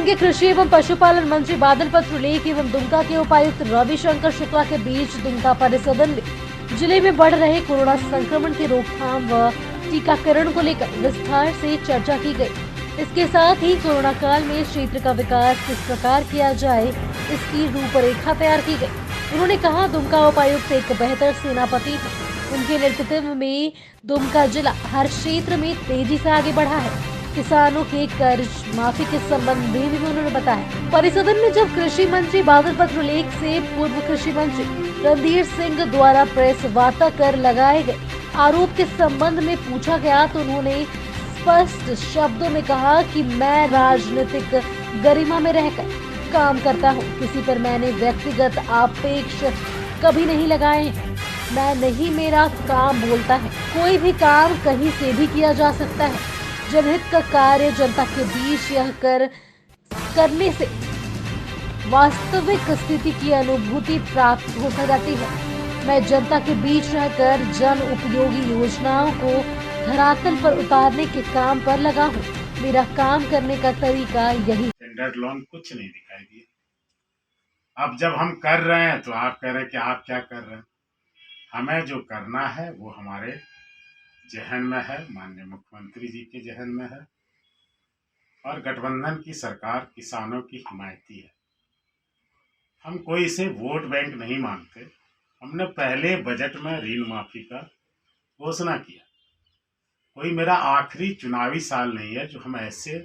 के कृषि एवं पशुपालन मंत्री बादल पत्रलेख एवं दुमका के उपायुक्त रविशंकर शुक्ला के बीच दुमका परिसदन में जिले में बढ़ रहे कोरोना संक्रमण की रोकथाम व टीकाकरण को लेकर विस्तार से चर्चा की गई। इसके साथ ही कोरोना काल में क्षेत्र का विकास किस प्रकार किया जाए, इसकी रूपरेखा तैयार की गई। उन्होंने कहा, दुमका उपायुक्त एक बेहतर सेनापति है। उनके नेतृत्व में दुमका जिला हर क्षेत्र में तेजी से आगे बढ़ा है। किसानों के कर्ज माफी के संबंध में भी उन्होंने बताया। परिसदन में जब कृषि मंत्री बादल पत्रलेख से पूर्व कृषि मंत्री रणधीर सिंह द्वारा प्रेस वार्ता कर लगाए गए आरोप के संबंध में पूछा गया तो उन्होंने स्पष्ट शब्दों में कहा कि मैं राजनीतिक गरिमा में रहकर काम करता हूँ। किसी पर मैंने व्यक्तिगत आपेक्ष कभी नहीं लगाए हैं। मैं नहीं, मेरा काम बोलता है। कोई भी काम कहीं से भी किया जा सकता है। जनहित का कार्य जनता के बीच यह करने से वास्तविक स्थिति की अनुभूति प्राप्त हो जाती है। मैं जनता के बीच रहकर जन उपयोगी योजनाओं को धरातल पर उतारने के काम पर लगा हूँ। मेरा काम करने का तरीका यही। टेंडर लोन कुछ नहीं दिखाई दिया। अब जब हम कर रहे हैं तो आप कह रहे हैं कि आप क्या कर रहे हैं। हमें जो करना है वो हमारे जहन में है, माननीय मुख्यमंत्री जी के जहन में है, और गठबंधन की सरकार किसानों की हिमायती है। हम कोई इसे वोट बैंक नहीं मानते। हमने पहले बजट में ऋण माफी का घोषणा किया। कोई मेरा आखिरी चुनावी साल नहीं है जो हम ऐसे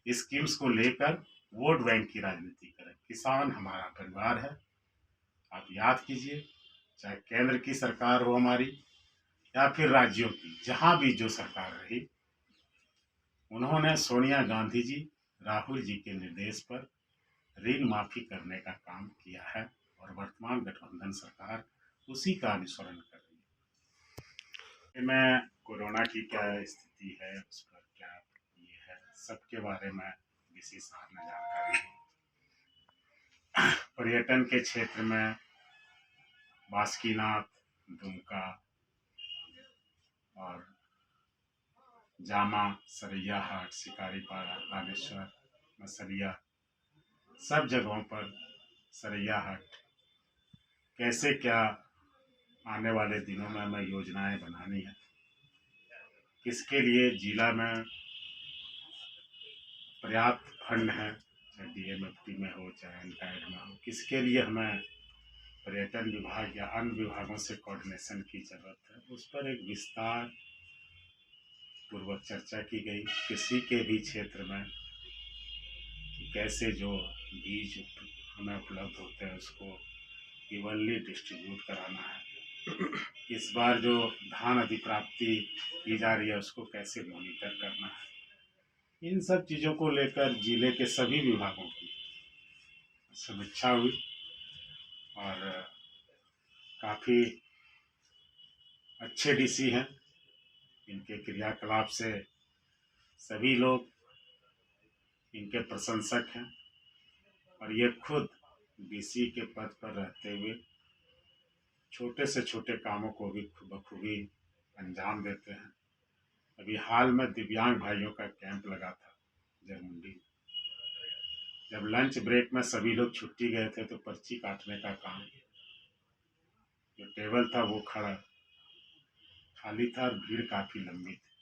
स्कीम्स को लेकर वोट बैंक की राजनीति करें। किसान हमारा परिवार है। आप याद कीजिए, चाहे केंद्र की सरकार हो हमारी या फिर राज्यों की, जहां भी जो सरकार रही, उन्होंने सोनिया गांधी जी, राहुल जी के निर्देश पर ऋण माफी करने का काम किया है और वर्तमान गठबंधन सरकार उसी का अनुसरण कर रही है। मैं कोरोना की क्या स्थिति है, उस पर क्या ये है, सबके बारे में विशेष जानकारी है। पर्यटन के क्षेत्र में बासुकीनाथ, दुमका और जामा, सरैया हाट, शिकारीपाड़ा, रामेश्वर, मसलिया, सब जगहों पर सरैया हाट कैसे क्या आने वाले दिनों में हमें योजनाएं बनानी है, किसके लिए जिला में पर्याप्त फंड है, चाहे डीएमएफटी में हो चाहे एनकाइड में हो, किसके लिए हमें पर्यटन विभाग या अन्य विभागों से कोऑर्डिनेशन की जरूरत है, उस पर एक विस्तार पूर्वक चर्चा की गई। कृषि के भी क्षेत्र में कैसे जो बीज हमें उपलब्ध होते हैं उसको इवनली डिस्ट्रीब्यूट कराना है। इस बार जो धान अधिप्राप्ति की जा रही है उसको कैसे मॉनिटर करना है। इन सब चीज़ों को लेकर जिले के सभी विभागों की समीक्षा हुई और काफ़ी अच्छे डीसी हैं। इनके क्रियाकलाप से सभी लोग इनके प्रशंसक हैं और ये खुद डीसी के पद पर रहते हुए छोटे से छोटे कामों को भी बखूबी अंजाम देते हैं। अभी हाल में दिव्यांग भाइयों का कैंप लगा था जरमुंडी। जब लंच ब्रेक में सभी लोग छुट्टी गए थे तो पर्ची काटने का काम, जो टेबल था वो खाली था और भीड़ काफ़ी लंबी थी।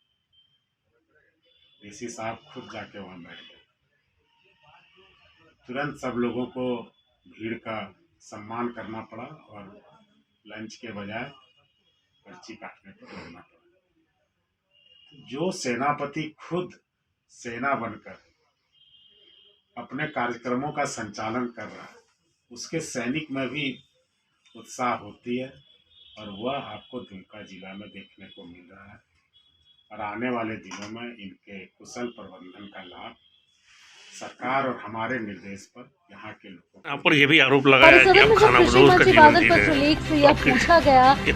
डीसी साहब खुद जाके वहाँ बैठ गए। तुरंत सब लोगों को भीड़ का सम्मान करना पड़ा और लंच के बजाय पर्ची काटने पर दौड़ना पड़ा। जो सेनापति खुद सेना बनकर अपने कार्यक्रमों का संचालन कर रहा है, उसके सैनिक में भी उत्साह होती है और वह आपको दुमका जिला में देखने को मिल रहा है। और आने वाले दिनों में इनके कुशल प्रबंधन का लाभ सरकार और हमारे निर्देश पर यहाँ के लोगों आप पर ये भी आरोप लगाया है कि आप खाना कृषि मंत्री बादल पत्रलेख से यह पूछा गया कि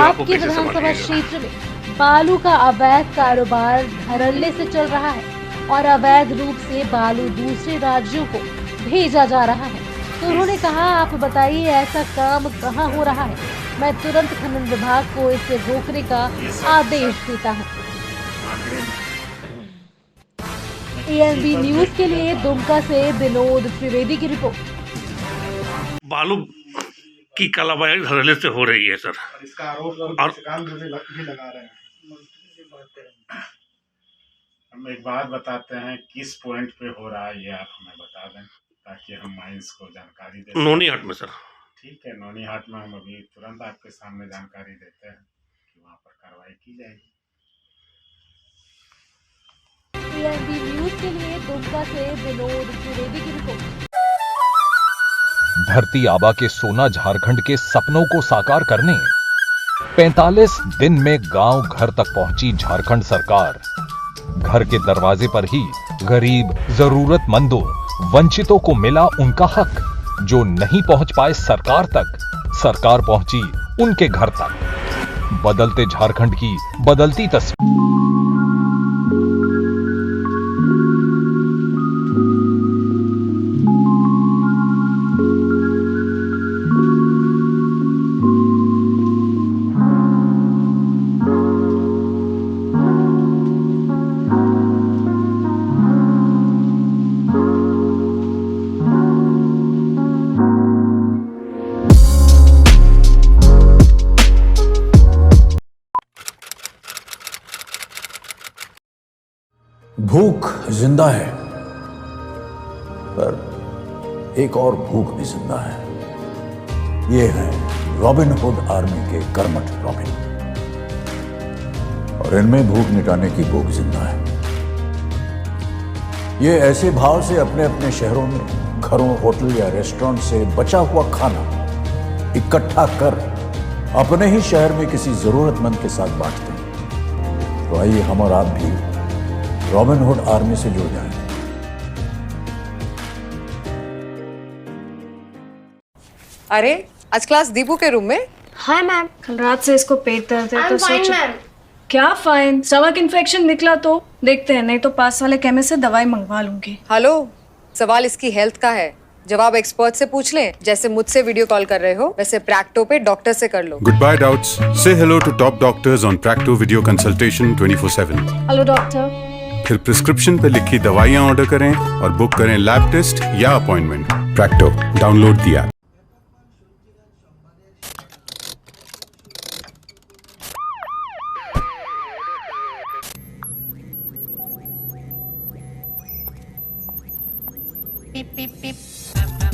आपके विधानसभा क्षेत्र में बालू का अवैध कारोबार धड़ल्ले से चल रहा है और अवैध रूप से बालू दूसरे राज्यों को भेजा जा रहा है, तो उन्होंने कहा, आप बताइए ऐसा काम कहाँ हो रहा है। मैं तुरंत खनन विभाग को इसे रोकने का आदेश देता हूँ। ANB न्यूज के लिए दुमका से विनोद त्रिवेदी की रिपोर्ट। बालू की कालाबाजारी धड़ल्ले से हो रही है सर। इसका आरोप भी लगा रहे हैं। हम एक बात बताते हैं किस पॉइंट पे हो रहा है, ये आप हमें बता दें ताकि हम माइंस को जानकारी दें। नोनी हाट में सर। ठीक है, नोनी हाट में हम अभी तुरंत आपके सामने जानकारी देते हैं कि वहाँ पर कार्रवाई की जाएगी। ANB न्यूज के लिए दुमका से विनोद त्रिवेदी की रिपोर्ट। धरती आबा के सोना झारखंड के सपनों को साकार करने 45 दिन में गांव घर तक पहुंची झारखंड सरकार। घर के दरवाजे पर ही गरीब, जरूरतमंदों, वंचितों को मिला उनका हक। जो नहीं पहुंच पाए सरकार तक, सरकार पहुंची उनके घर तक। बदलते झारखंड की बदलती तस्वीर। भूख जिंदा है, पर एक और भूख भी जिंदा है। ये है रॉबिन हुड आर्मी के कर्मठ रॉबिन, और इनमें भूख मिटाने की भूख जिंदा है। ये ऐसे भाव से अपने अपने शहरों में घरों, होटल या रेस्टोरेंट से बचा हुआ खाना इकट्ठा कर अपने ही शहर में किसी जरूरतमंद के साथ बांटते हैं। तो आइए हम और आप भी रॉबिन हुड आर्मी से जुड़ जाएं। अरे आज क्लास दीपू के रूम में। हाय मैम, कल रात से इसको पेट दर्द है तो फाइन सोचा मैम। क्या फाइन, स्टमक इन्फेक्शन निकला तो देखते हैं, नहीं तो पास वाले केमिस्ट से दवाई मंगवा लूंगी। हेलो, सवाल इसकी हेल्थ का है, जवाब एक्सपर्ट से पूछ लें। जैसे मुझसे वीडियो कॉल कर रहे हो वैसे प्रैक्टो पे डॉक्टर से कर लो। Goodbye doubts. Say hello to top doctors on Practo video consultation 24/7. Hello doctor. फिर प्रिस्क्रिप्शन पे लिखी दवाइयाँ ऑर्डर करें और बुक करें लैब टेस्ट या appointment. Practo, download the app.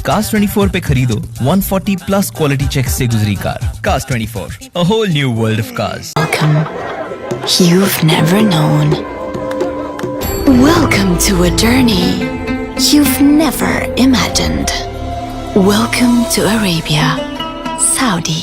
Cars 24 पे खरीदो 140 प्लस क्वालिटी चेक से गुजरी car. Cars 24, a whole new world of cars. Welcome. You've never known. Welcome to a journey you've never imagined. Welcome to Arabia, Saudi.